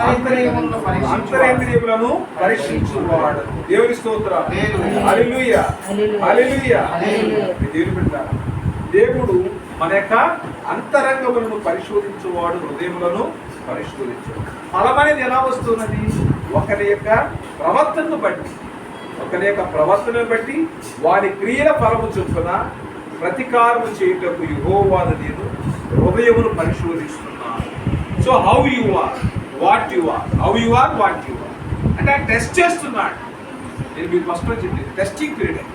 అంతరేంద్రియములను పరీక్షించువాడు. దేవుని స్తోత్రం. హల్లెలూయా, హల్లెలూయా. దేవుని బిడ్డ, దేవుడు మన యొక్క అంతరంగములను పరిశోధించువాడు, హృదయములను పరిశోధించువాడు. ఫలం అనేది ఎలా వస్తున్నది? ఒకరి యొక్క ప్రవర్తనను బట్టి, వారి క్రియల ఫలము చొప్పున ప్రతికారము చేయుటకు యెహోవాను నేను హృదయమును పరిశోధిస్తున్నాను. So how you are, what you are, అంటే ఆయన టెస్ట్ చేస్తున్నాడు. నేను మీకు ఫస్ట్ చెప్పింది టెస్టింగ్ పీరియడ్.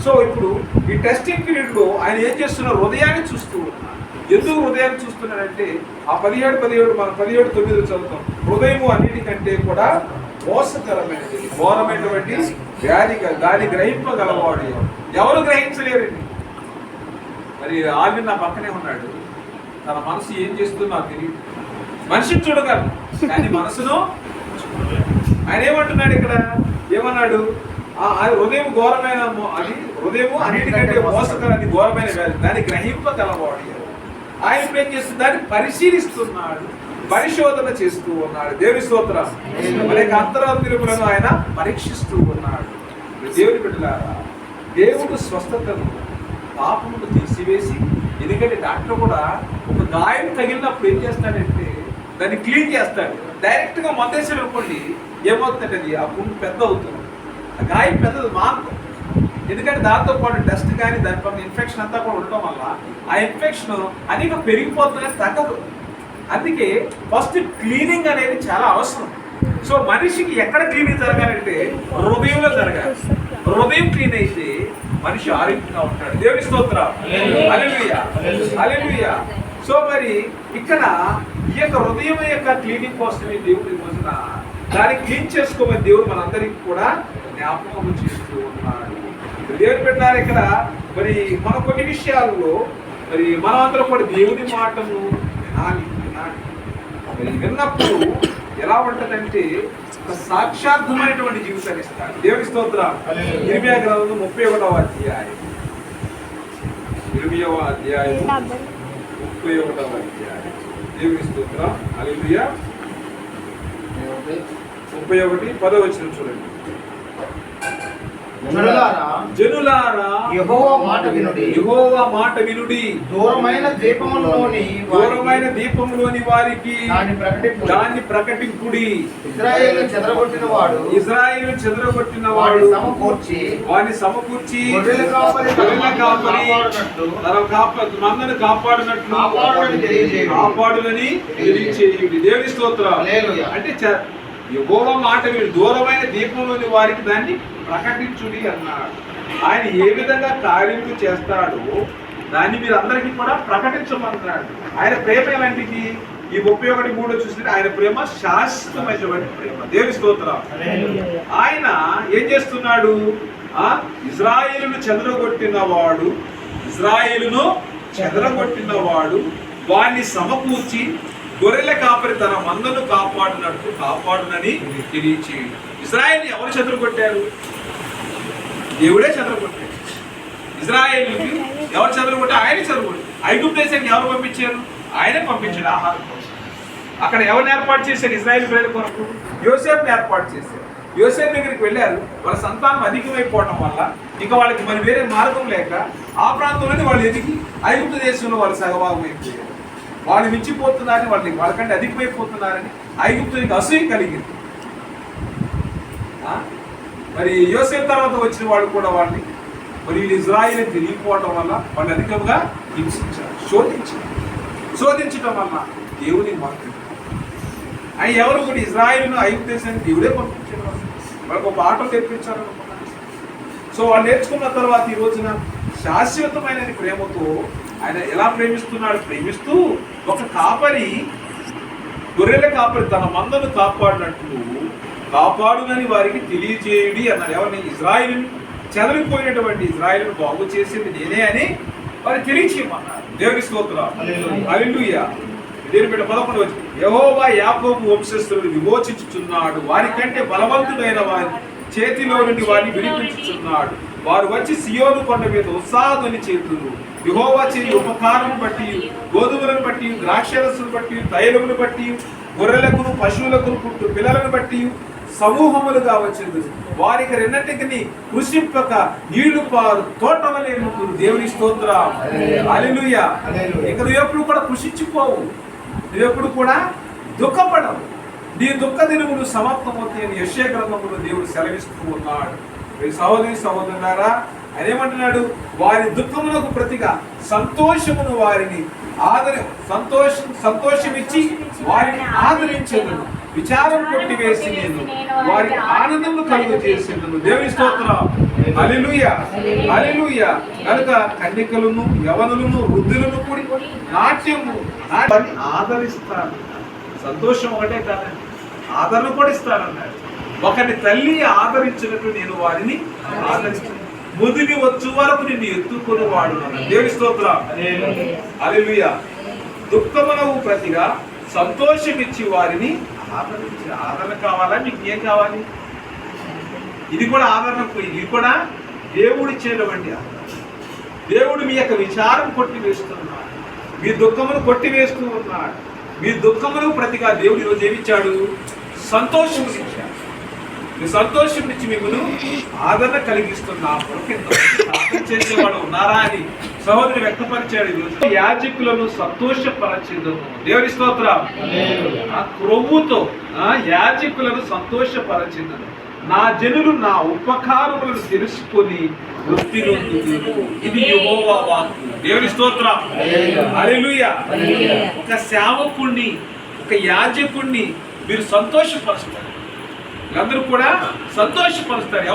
సో ఇప్పుడు ఈ టెస్టింగ్ పీరియడ్లో ఆయన ఏం చేస్తున్నారు? హృదయాన్ని చూస్తూ ఉన్నారు. ఎందుకు హృదయాన్ని చూస్తున్నాడంటే ఆ 17 మనం 17:9 చదువుతాం. హృదయము అన్నిటికంటే కూడా మోసకరమైనది, ఘోరమైనటువంటి వ్యాధిగా దాన్ని గ్రహింపగలవాడు ఎవరు గ్రహించలేరండి. మరి ఆల్వి నా పక్కనే ఉన్నాడు, తన మనసు ఏం చేస్తుందో నాకు తెలియదు. మనిషిని చూడగలను కానీ మనసును ఆయన ఏమంటున్నాడు ఇక్కడ? ఏమన్నాడు? అది హృదయం ఘోరమైన, అది హృదయము అన్నిటికంటే మోసకరది, ఘోరమైన వ్యాధి, దాన్ని గ్రహింపగలవాడు. ఆయన ఇప్పుడు ఏం చేస్తుంది? దాన్ని పరిశీలిస్తున్నాడు, పరిశోధన చేస్తూ ఉన్నాడు. దేవుని స్తోత్రం. అనేక అంతరాంతరములను ఆయన పరీక్షిస్తూ ఉన్నాడు. దేవుని బిడ్డలారా, దేవుడు స్వస్థతను, పాపమును తీసివేసి, ఎందుకంటే డాక్టర్ కూడా ఒక గాయం తగిలినప్పుడు ఏం చేస్తాడంటే దాన్ని క్లీన్ చేస్తాడు. డైరెక్ట్గా మందేశాడు అనుకోండి, ఏమవుతుందంటే ఆ పుండు పెద్ద అవుతుంది, ఆ గాయం పెద్దది మాత్రం. ఎందుకంటే దాంతో పాటు డస్ట్ కానీ దానిపైన ఇన్ఫెక్షన్ అంతా కూడా ఉండటం వల్ల ఆ ఇన్ఫెక్షన్ అనేక పెరిగిపోతుందని తగ్గదు. అందుకే ఫస్ట్ క్లీనింగ్ అనేది చాలా అవసరం. సో మనిషికి ఎక్కడ క్లీనింగ్ జరగాలంటే హృదయంలో జరగాలి. హృదయం క్లీన్ అయితే మనిషి ఆరోగ్యంగా ఉంటాడు. దేవుని స్తోత్రం. హల్లెలూయా, హల్లెలూయా. సో మరి ఇక్కడ ఈ యొక్క హృదయం యొక్క క్లీనింగ్ కోసమే దేవుడి రోజున దాన్ని క్లీన్ చేసుకోమని దేవుడు మనందరికీ కూడా జ్ఞాపకం చేస్తూ ఉన్నాడు. దేవుడు పెట్టారు ఇక్కడ. మరి మన కొన్ని విషయాల్లో మరి మనమందరం కూడా దేవుని మాటను వినాలి. మరి విన్నప్పుడు ఎలా ఉంటుందంటే సాక్షాత్మైనటువంటి జీవితాన్ని ఇస్తాడు. దేవుని స్తోత్రం. ఇర్మియా గ్రంథం 31వ అధ్యాయం, 31వ అధ్యాయం. దేవుని స్తోత్రం. హల్లెలూయా. 31:10 చూడండి. జనులారా యెహోవా మాట వినుడి. దూరమైన దీపములోని వారికి దాన్ని ప్రకటింపుడి. ఇశ్రాయేలు చెదరగొట్టిన వాడు వారిని సమకూర్చి మందను కాపాడునట్లు కాపాడునని తెలియచేయుడి. దేవుని స్తోత్రం. అంటే యెహోవా మాట విని దూరమైన దీపంలోని వారికి దాన్ని ప్రకటించుడి అన్నాడు. ఆయన ఏ విధంగా కార్యములు చేస్తాడో దాన్ని మీరు అందరికీ కూడా ప్రకటించమన్నాడు. ఆయన ప్రేమ ఎలాంటిది? ఈ 31:3 చూస్తే ఆయన ప్రేమ శాశ్వతమైనటువంటి ప్రేమ. దేవుని స్తోత్రం. ఆయన ఏం చేస్తున్నాడు? ఇశ్రాయేలును చెదరగొట్టినవాడు వారిని సమకూర్చి గొర్రెల కాపరి తన మందను కాపాడునని తెలియచేయు. ఇశ్రాయేల్ని ఎవరు చెదరగొట్టారు? దేవుడే చెదరగొట్టాడు. ఇశ్రాయేలుకి ఎవరు చెదరగొట్టారు? ఆయన చెదరగొట్టారు. ఐగుప్తు దేశానికి ఎవరు పంపించారు? ఆయనే పంపించాడు ఆహారం కోసం. అక్కడ ఎవరిని ఏర్పాటు చేశారు? ఇశ్రాయేల్ ప్రజల కొరకు యోసేపుని ఏర్పాటు చేశారు. యోసేపు దగ్గరికి వెళ్ళారు. వాళ్ళ సంతానం అధికమైపోవడం వల్ల ఇక వాళ్ళకి మరి వేరే మార్గం లేక ఆ ప్రాంతంలోనే వాళ్ళు ఎదిగి ఐగుప్తు దేశంలో వాళ్ళు సగభాగం అయిపోయారు. వాళ్ళు మించిపోతున్నారని, వాళ్ళకంటే అధికమైపోతున్నారని ఐగుప్తునికి అసూయ కలిగింది. మరి యోసేపు తర్వాత వచ్చిన వాడు కూడా వాళ్ళని మరి వీళ్ళు ఇజ్రాయిల్ తెలియకపోవడం వల్ల వాళ్ళు అధికంగా హింసించారు, శోధించడం వల్ల దేవుని మార్గం ఆయన ఎవరు కూడా ఇజ్రాయిల్ను ఐగుప్తు దేశానికి దేవుడే పంపించారు. వాళ్ళకు ఒక ఆటో తెప్పించారనుకున్నారు. సో వాళ్ళు నేర్చుకున్న తర్వాత ఈ రోజున శాశ్వతమైన ప్రేమతో ఆయన ఎలా ప్రేమిస్తూ ఒక కాపరి, గొర్రెల కాపరి తన మందను కాపాడునని వారికి తెలియజేయుడి అన్నాడు. ఎవరిని? ఇజ్రాయిల్ చెదరిపోయినటువంటి ఇజ్రాయిల్ను బాగు చేసింది నేనే అని వారు తెలియచేయమన్నారు. దేవుని స్తోత్రం. హల్లెలూయా. దేవుని బిడ్డ 11 వచ్చి యెహోవా యాకోబు వంశస్థులను విమోచించుచున్నాడు, వారికంటే బలవంతుడైన వారి చేతిలో నుండి వారిని విడిపించుచున్నాడు. వారు వచ్చి సియోను కొండ మీద ఉత్సాహధ్వని చేతులు. యెహోవా చేయి ఉపకారం బట్టి, గోధుమలను బట్టి, ద్రాక్షరసును బట్టి, తైలమును బట్టి, గొర్రెలకును పశువులకు పుట్టు పిల్లలను బట్టి సమూహములుగా వచ్చేది. వారికి రెండింటికి కృషింపక నీళ్లు పారు తోటవలే ముగ్గురు. దేవుని స్తోత్రం, హల్లెలూయా. ఇక నువ్వు ఎప్పుడు కూడా కృషించిపోవు, నువ్వెప్పుడు కూడా దుఃఖపడవు. నీ దుఃఖ దినములు సమాప్తమవుతాయని యెషయా గ్రంథములో దేవుడు సెలవిస్తూ ఉన్నాడు. మీ సహోదరి సహోదరులారా, ఆయన ఏమంటున్నాడు? వారి దుఃఖములకు ప్రతిగా సంతోషమును వారిని సంతోషమిచ్చి వారిని ఆదరించేదను. విచారం కొట్టివేసి నేను వారికి ఆనందము కలుగు చేసేదను. దేవుని స్తోత్రం, హల్లెలూయా, హల్లెలూయా. కనుక కన్యకలను యవనులను వృద్ధులను కూడి నాట్యము ఆదరిస్తారు. సంతోషం ఒకటే కాదండి, ఆదరణ కూడా ఇస్తారన్నాడు. ఒకరి తల్లి ఆదరించినట్టు నేను వారిని ఆదరిస్తాను. ముదిమి వచ్చు వరకు నిన్ను ఎత్తుకొని వాడు. దేవుని స్తోత్రం, హల్లెలూయా. దుఃఖమునకు ప్రతిగా సంతోషమిచ్చి వారిని ఆదరించి. ఆదరణ కావాలా? మీకు ఏం కావాలి? ఇది కూడా ఆదరణ, ఇది కూడా దేవుడిచ్చేటువంటి ఆదరణ. దేవుడు మీ యొక్క విచారం కొట్టివేస్తున్నాడు, మీ దుఃఖమును కొట్టివేస్తూ ఉన్నాడు. మీ దుఃఖములకు ప్రతిగా దేవుడు ఈరోజు ఏమిచ్చాడు? సంతోషమునిచ్చాడు. మీ సంతోషం నుంచి మిమ్మల్ని ఆదరణ కలిగిస్తున్నప్పుడు చేసేవాడు ఉన్నారా అని సహోదరుడు వ్యక్తపరిచాడు. ఈరోజు యాజకులను సంతోషపరచేదము. దేవుని స్తోత్రం. ఆ క్రొవ్వుతో యాజకులను సంతోషపరచేదను. నా జనులు నా ఉపకారములను తెలుసుకొని వృత్తి నొందుదురు. ఇది యెహోవా వాక్కు. దేవుని స్తోత్రం, హల్లెలూయా. ఒక సేవకుణ్ణి, ఒక యాజకుణ్ణి మీరు సంతోషపరుస్తారు. అందరూ కూడా సంతోషపరుస్తారు.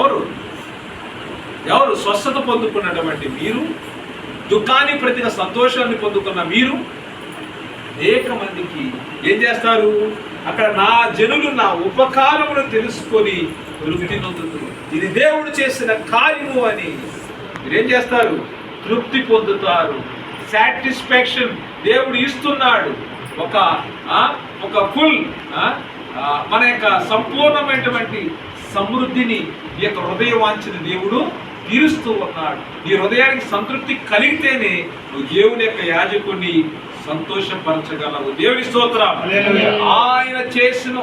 ఎవరు స్వస్థత పొందుకున్నటువంటి మీరు, దుఃఖాన్ని ప్రతిగా సంతోషాన్ని పొందుకున్న మీరు అనేక మందికి ఏం చేస్తారు? అక్కడ నా జనులు నా ఉపకారమును తెలుసుకొని తృప్తి నొందుతారు. ఇది దేవుడు చేసిన కార్యము అని మీరేం చేస్తారు? తృప్తి పొందుతారు. సాటిస్ఫాక్షన్ దేవుడు ఇస్తున్నాడు. ఒక ఫుల్ మన యొక్క సంపూర్ణమైనటువంటి సమృద్ధిని ఈ యొక్క హృదయ వాంఛని దేవుడు తీరుస్తూ ఉన్నాడు. నీ హృదయానికి సంతృప్తి కలిగితేనే నువ్వు దేవుని యొక్క యాజకుని సంతోషపరచగలవు. దేవుని స్తోత్రం. ఆయన చేసిన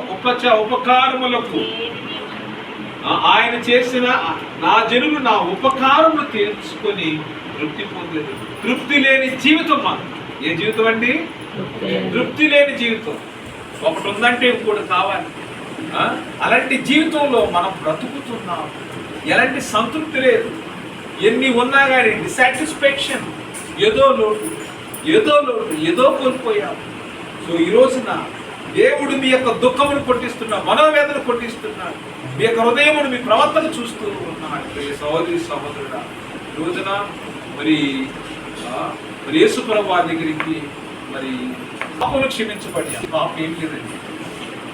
ఉపకారములకు, ఆయన చేసిన నా జనులు నా ఉపకారములు తీర్చుకొని తృప్తి పొందేది. తృప్తి లేని జీవితం మాకు. ఏ జీవితం అండి? తృప్తి లేని జీవితం. ఒకటి ఉందంటే ఇంకోటి కావాలి. అలాంటి జీవితంలో మనం బ్రతుకుతున్నాం. ఎలాంటి సంతృప్తి లేదు. ఎన్ని ఉన్నా కానీ డిసాటిస్ఫాక్షన్, ఏదో లోటు, ఏదో కోల్పోయాం. సో ఈ రోజున దేవుడు మీ యొక్క దుఃఖమును కొట్టిస్తున్నాడు, మనోవేదన కొట్టిస్తున్నాడు. మీ యొక్క హృదయమును, మీ ప్రవర్తన చూస్తూ ఉన్నాడు. సహోదరి సహోదరుడా, ఈ రోజున మరి యేసు ప్రభువు వారి దగ్గరికి మరి పాపలు క్షమించబడి, పాపం ఏం లేదండి.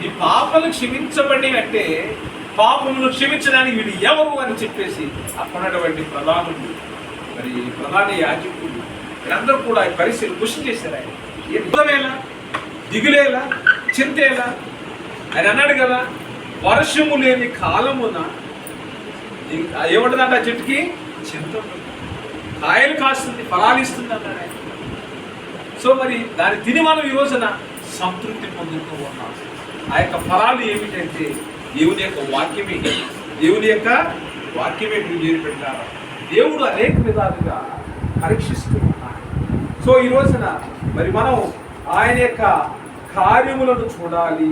ఈ పాపలు క్షమించబడి అంటే పాపమును క్షమించడానికి వీడు ఎవరు అని చెప్పేసి అక్కడున్నటువంటి ప్రధాన యాజకులు వీరందరూ కూడా ఈ పరిస్థితులు కృషి చేశారు. ఆయన ఎంతవేలా, దిగులేలా, చింతేలా. ఆయన అన్నాడు కదా, వర్షము లేని కాలమున ఏమంటుందంట? ఆ చెట్టుకి చింత కాయలు కాస్తుంది, ఫలాలు ఇస్తుంది అన్నాడు ఆయన. సో మరి దాన్ని తిని మనం ఈ రోజున సంతృప్తి పొందుతూ ఉన్నాం. ఆ యొక్క ఫలాలు ఏమిటంటే దేవుని యొక్క వాక్యమే. దేవుని యొక్క వాక్యమే మీరు చేరి పెట్టారు. దేవుడు అనేక విధాలుగా పరీక్షిస్తూ ఉన్నాడు. సో ఈ రోజున మరి మనం ఆయన యొక్క కార్యములను చూడాలి.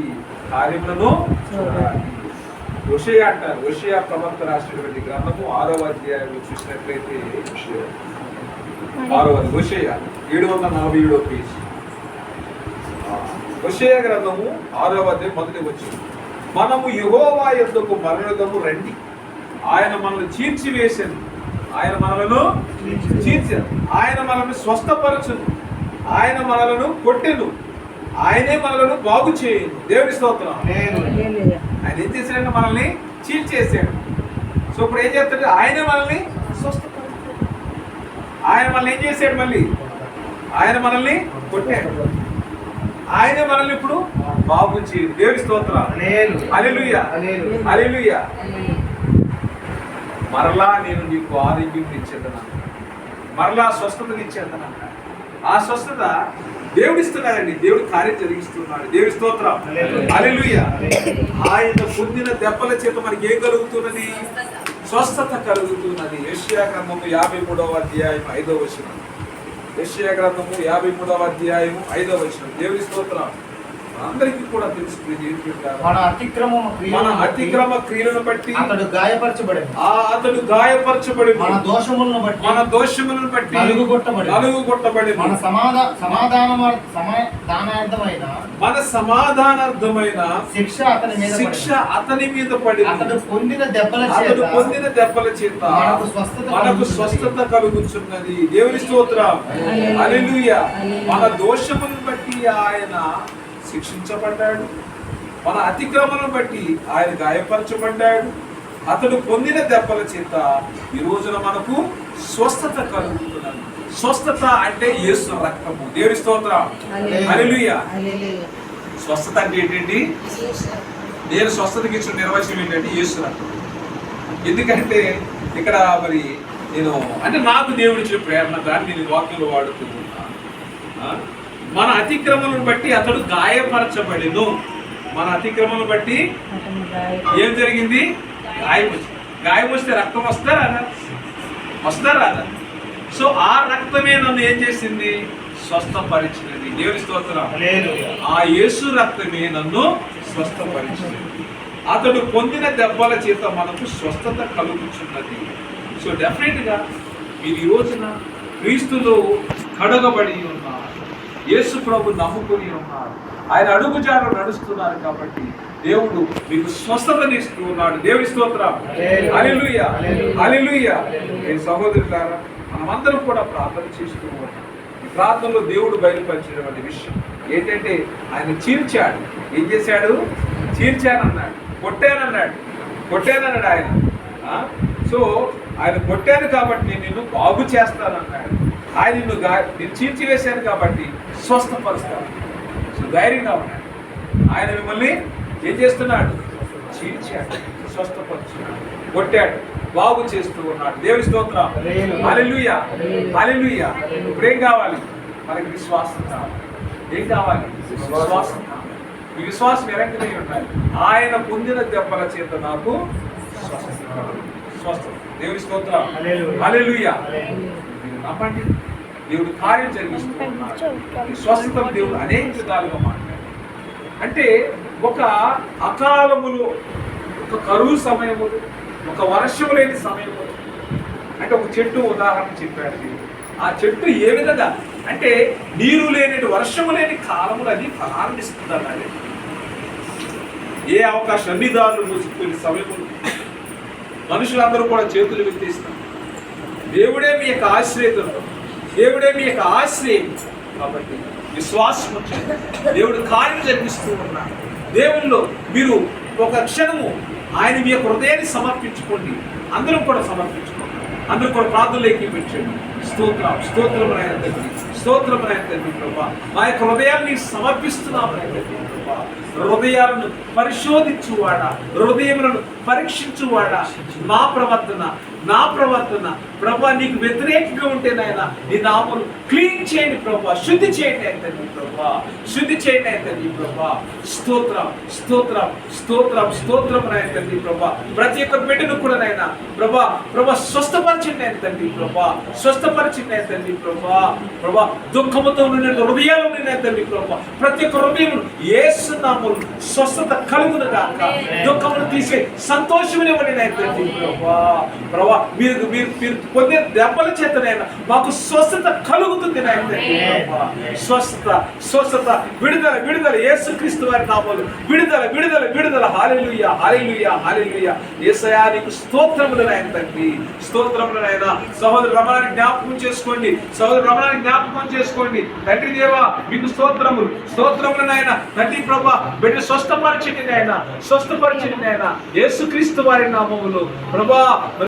హోషేయ అంటారు. హోషేయ ప్రవక్త రాసినటువంటి గ్రంథము 6వ అధ్యాయంలో చూసినట్లయితే హోషేయ 747వ పేజీ. హోషేయ గ్రంథము 6వ అధ్యాయం మొదటి వచనం. మనము యెహోవా యొద్దకు మరలుదము రండి, ఆయన మనల్ని చీల్చివేసెను, ఆయన మనలను చీల్చాను, ఆయన మనల్ని స్వస్థపరచును, ఆయన మనలను కొట్టెను, ఆయనే మనలను బాగు చేయను. దేవుని స్తోత్రం. ఆయన ఏం చేశాడంటే మనల్ని చీల్చేసాడు. సో ఇప్పుడు ఏం చేస్తాడు? ఆయనే మనల్ని స్వస్థపరచాడు. ఆయన మనల్ని ఏం చేశాడు? మళ్ళీ ఆయన మనల్ని కొట్టాడు. ఆయన మనల్ని ఇప్పుడు బాగు చేయడు. దేవుని స్తోత్రం. హల్లెలూయా, హల్లెలూయా. మరలా నేను నీకు ఆరోగ్యం ఇచ్చేదను, మరలా స్వస్థతనిచ్చేదను. ఆ స్వస్థత దేవుడు ఇస్తున్నాడండి, దేవుడు కార్యం జరిగిస్తున్నాడు. దేవుడి స్తోత్రం, హల్లెలూయా. ఆయన పొందిన దెబ్బల చేత మనకి ఏం కలుగుతున్నది? స్వస్థత కలుగుతున్నది. యెషయా గ్రంథము 53వ అధ్యాయం 5వ వచనం. యెషయా గ్రంథము 53వ అధ్యాయం 5వ వచనం. దేవుడి స్తోత్రం. అందరికీ కూడా తెలుసు, మన అతిక్రమ క్రియలను బట్టి అతడు గాయపరచబడి, అతడు గాయపరచబడి, మన దోషములను బట్టి నలుగుగొట్టబడి, మన సమాధానార్థమైన శిక్ష అతని మీద పడి, అతడు పొందిన దెబ్బల చేత మనకు స్వస్థత కలుగుచున్నది. దేవుని స్తోత్రం, హల్లెలూయా. మన దోషములను బట్టి ఆయన శిక్షించబడ్డాడు, మన అతిక్రమలను బట్టి ఆయన గాయపరచబడ్డాడు. అతడు పొందిన దెబ్బల చేత ఈ రోజున మనకు స్వస్థత కలుగుతున్నది. స్వస్థత అంటే యేసు రక్తము. దేవుని స్తోత్రం, హల్లెలూయా. స్వస్థత అంటే ఏంటండి? నేను స్వస్థతకి ఇచ్చిన నిర్వచనం ఏంటంటే యేసు రక్తం. ఎందుకంటే ఇక్కడ మరి నేను అంటే నాకు దేవుడు ఇచ్చిన ప్రేరణ, దాన్ని నేను వాక్యంలో వాడుతూ ఉన్నాను. మన అతిక్రమలను బట్టి అతడు గాయపరచబడిను. మన అతిక్రమలను బట్టి ఏం జరిగింది? గాయం వస్తే రక్తం వస్తా రాదా? సో ఆ రక్తమే నన్ను ఏం చేసింది? స్వస్థపరిచినది. దేవుని స్తోత్రం. ఆ యేసు రక్తమే నన్ను స్వస్థపరిచినది. అతడు పొందిన దెబ్బల చేత మనకు స్వస్థత కలుగుచున్నది. సో డెఫినెట్ గా మీరు ఈ రోజున క్రీస్తులో కడగబడి ఉన్నారు, యేసు ప్రభు నమ్ముకొని ఉన్నారు, ఆయన అడుగుజాడలు నడుస్తున్నారు. కాబట్టి దేవుడు మీకు స్వస్థతని ఇస్తూ ఉన్నాడు. దేవుని స్తోత్రం, హల్లెలూయా, హల్లెలూయా. నేను సహోదరులారా, మనమందరం కూడా ప్రార్థన చేస్తూ ఉన్నాం. ఈ ప్రార్థనలో దేవుడు బయలుపరిచినటువంటి విషయం ఏంటంటే ఆయన చీల్చాడు. ఏం చేశాడు? చీల్చానన్నాడు, కొట్టానన్నాడు ఆయన. సో ఆయన కొట్టాను కాబట్టి నేను నిన్ను బాగు చేస్తానన్నాడు. ఆయన నేను చీల్చివేశాను కాబట్టి స్వస్థపరుస్తాను. సో ధైర్యంగా ఉన్నాడు. ఆయన మిమ్మల్ని ఏం చేస్తున్నాడు? చీల్చాడు, స్వస్థపరుస్తున్నాడు, కొట్టాడు, బాగు చేస్తూ ఉన్నాడు. దేవుని స్తోత్రం, హల్లెలూయా, హల్లెలూయా. ఇప్పుడు ఏం కావాలి మనకి? విశ్వాసం కావాలి. ఏం కావాలి? విశ్వాసం కావాలి. ఈ విశ్వాసం ఎలాంటిదై ఉండాలి? ఆయన పొందిన దెబ్బల చేత నాకు స్వస్థత. దేవుని స్తోత్రం, హల్లెలూయా. నమ్మండి, దేవుడు కార్యం జరిగిస్తూ ఉన్నాడు. స్వస్థత దేవుడు అనేక విధాలుగా మాట్లాడాడు. అంటే ఒక అకాలములో, ఒక కరువు సమయములు, ఒక వర్షం లేని సమయములు, అంటే ఒక చెట్టు ఉదాహరణ చెప్పాడు. ఆ చెట్టు ఏ విధంగా అంటే నీరు లేని, వర్షము లేని కాలములు అది ఫలాన్ని ఇస్తుంది అన్నాడు. ఏ అవకాశం అన్ని దారులు మూసుకునే సమయములు మనుషులందరూ కూడా చేతులు ఎత్తేస్తారు. దేవుడే మీ యొక్క ఆశ్రయం, దేవుడే మీ యొక్క ఆశ్రయం. కాబట్టి విశ్వాసం వచ్చింది, దేవుడు కార్యం జరిగిస్తూ ఉన్నాడు. దేవుల్లో మీరు ఒక క్షణము ఆయన మీ యొక్క హృదయాన్ని సమర్పించుకోండి. అందరం కూడా సమర్పించుకోండి, అందరూ కూడా ప్రార్థనలోకి పెట్టండి. స్తోత్రం, స్తోత్రములైన తండ్రి, స్తోత్రములైన తండ్రి ప్రభా, మా యొక్క హృదయాన్ని సమర్పిస్తున్నాము ప్రభా. హృదయాలను పరిశోధించువాడా, హృదయములను పరీక్షించువాడా, నా ప్రవర్తన ప్రభా నీకు వ్యతిరేకంగా ఉంటే నాయన నీ నామను క్లీన్ చేయండి ప్రభా, శుద్ధి చేయండి తండ్రి ప్రభా, శుద్ధి చేయండి తండ్రి ప్రభా. స్తోత్రం, స్తోత్రం, స్తోత్రం, స్తోత్రం నాయన తండ్రి ప్రభా. ప్రతి ఒక్క బిడ్డను కూడా నాయన ప్రభా స్వస్థపరిచింది ఆయన తండ్రి ప్రభా, స్వస్థపరిచింది ఆయన తండ్రి ప్రభా. దుఃఖముతో ఉన్న హృదయాలు ఉన్నాయి తండ్రి ప్రభా. ప్రతి ఒక్క హృదయం యేసు నామములో స్వస్థత కలుగును గాక. దుఃఖమును తీసే సంతోషమునివ్వండి ఆయన తండ్రి ప్రభా. మీరు పొందే దెబ్బల చేతనైనా మాకు స్వస్థత కలుగుతుంది నాయన తండ్రి ప్రభా. స్వస్థత, విడుదల యేసుక్రీస్తు వారి నామములో విడుదల. హల్లెలూయా, హల్లెలూయా, హల్లెలూయా. యేసయ్యా నీకు స్తోత్రములు నాయన తండ్రి, స్తోత్రములు నాయన. సహోదరు రమణాన్ని జ్ఞాపకం చేసుకోండి. తండ్రి దేవా మీకు స్తోత్రములు నాయన. తండ్రి ప్రభా బిడ్డ స్వస్థపరచండి నాయన, యేసుక్రీస్తు వారి నామములో ప్రభా.